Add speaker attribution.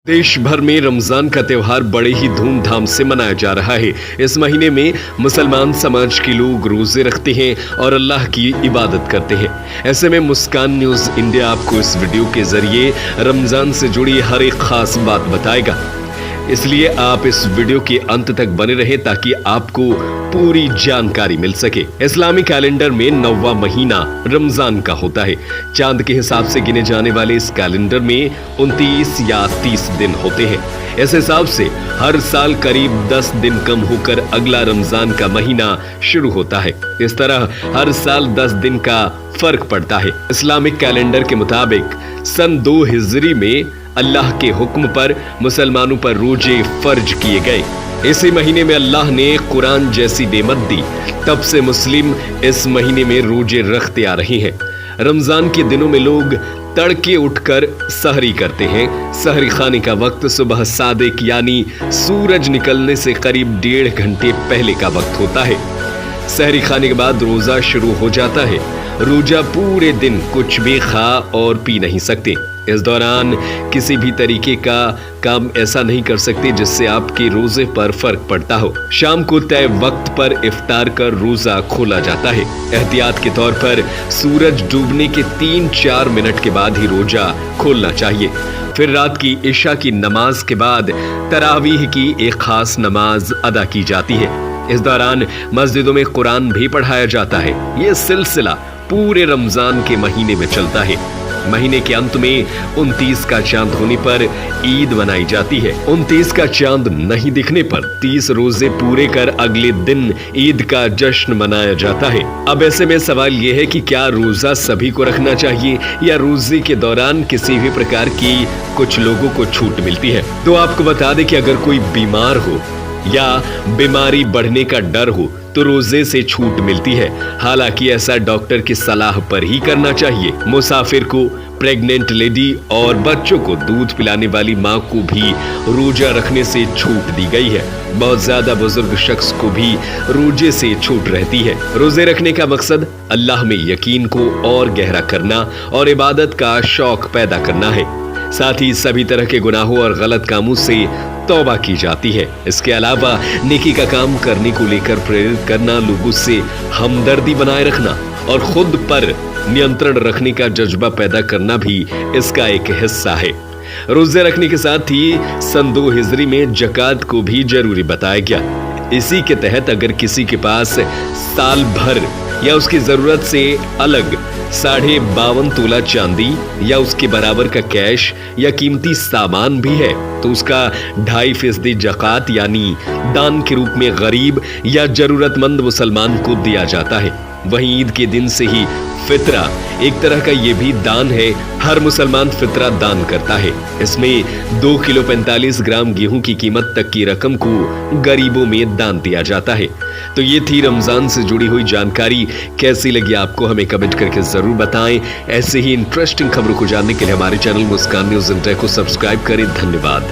Speaker 1: देश भर में रमजान का त्योहार बड़े ही धूमधाम से मनाया जा रहा है। इस महीने में मुसलमान समाज के लोग रोजे रखते हैं और अल्लाह की इबादत करते हैं। ऐसे में मुस्कान न्यूज इंडिया आपको इस वीडियो के जरिए रमजान से जुड़ी हर एक खास बात बताएगा, इसलिए आप इस वीडियो के अंत तक बने रहें ताकि आपको पूरी जानकारी मिल सके। इस्लामी कैलेंडर में 9वां महीना रमजान का होता है। चांद के हिसाब से गिने जाने वाले इस कैलेंडर में 29 या 30 दिन होते हैं। इस हिसाब से हर साल करीब 10 दिन कम होकर अगला रमजान का महीना शुरू होता है। इस तरह हर साल 10 दिन का फर्क पड़ता है। इस्लामिक कैलेंडर के मुताबिक सन 2 हिजरी में अल्लाह के हुक्म पर मुसलमानों पर रोजे फर्ज किए गए। इसी महीने में अल्लाह ने कुरान जैसी नेमत दी, तब से मुस्लिम इस महीने में रोजे रखते आ रहे हैं। रमजान के दिनों में लोग तड़के उठकर सहरी करते हैं। सहरी खाने का वक्त सुबह सादिक यानी सूरज निकलने से करीब 1.5 घंटे पहले का वक्त होता है। सहरी खाने के बाद रोजा शुरू हो जाता है। रोजा पूरे दिन कुछ भी खा और पी नहीं सकते। इस दौरान किसी भी तरीके का काम ऐसा नहीं कर सकते जिससे आपके रोजे पर फर्क पड़ता हो। शाम को तय वक्त पर इफ्तार कर रोजा खोला जाता है। एहतियात के तौर पर सूरज डूबने के 3-4 मिनट के बाद ही रोजा खोलना चाहिए। फिर रात की इशा की नमाज के बाद तरावीह की एक खास नमाज अदा की जाती है। इस दौरान मस्जिदों में कुरान भी पढ़ाया जाता है। ये सिलसिला पूरे रमजान के महीने में चलता है। महीने के अंत में 29 का चांद होने पर ईद मनाई जाती है। 29 का चांद नहीं दिखने पर 30 रोजे पूरे कर अगले दिन ईद का जश्न मनाया जाता है। अब ऐसे में सवाल ये है कि क्या रोजा सभी को रखना चाहिए या रोजे के दौरान किसी भी प्रकार की कुछ लोगों को छूट मिलती है। तो आपको बता दें कि अगर कोई बीमार हो या बीमारी बढ़ने का डर हो तो रोजे से छूट मिलती है। हालांकि ऐसा डॉक्टर की सलाह पर ही करना चाहिए। मुसाफिर को, प्रेग्नेंट लेडी और बच्चों को दूध पिलाने वाली मां को भी रोजा रखने से छूट दी गई है। बहुत ज्यादा बुजुर्ग शख्स को भी रोजे से छूट रहती है। रोजे रखने का मकसद अल्लाह में यकीन को और गहरा करना और इबादत का शौक पैदा करना है। साथ ही सभी तरह के गुनाहों और गलत कामों से तौबा की जाती है। इसके अलावा नेकी का काम करने को लेकर प्रेरित करना, लोगों से हमदर्दी बनाए रखना और खुद पर नियंत्रण रखने का जज्बा पैदा करना भी इसका एक हिस्सा है। रोजे रखने के साथ ही सन 2 हिजरी में जकात को भी जरूरी बताया गया। इसी के तहत अगर किसी के पास साल भर या उसकी जरूरत से अलग 52.5 तोला चांदी या उसके बराबर का कैश या कीमती सामान भी है तो उसका 2.5% जकात यानी दान के रूप में गरीब या जरूरतमंद मुसलमान को दिया जाता है। वहीं ईद के दिन से ही फितरा एक तरह का ये भी दान है। हर मुसलमान फितरा दान करता है। इसमें 2 किलो 45 ग्राम गेहूं की कीमत तक की रकम को गरीबों में दान दिया जाता है। तो ये थी रमजान से जुड़ी हुई जानकारी। कैसी लगी आपको हमें कमेंट करके जरूर बताएं। ऐसे ही इंटरेस्टिंग खबरों को जानने के लिए हमारे चैनल मुस्कान न्यूज इंडिया को सब्सक्राइब करें। धन्यवाद।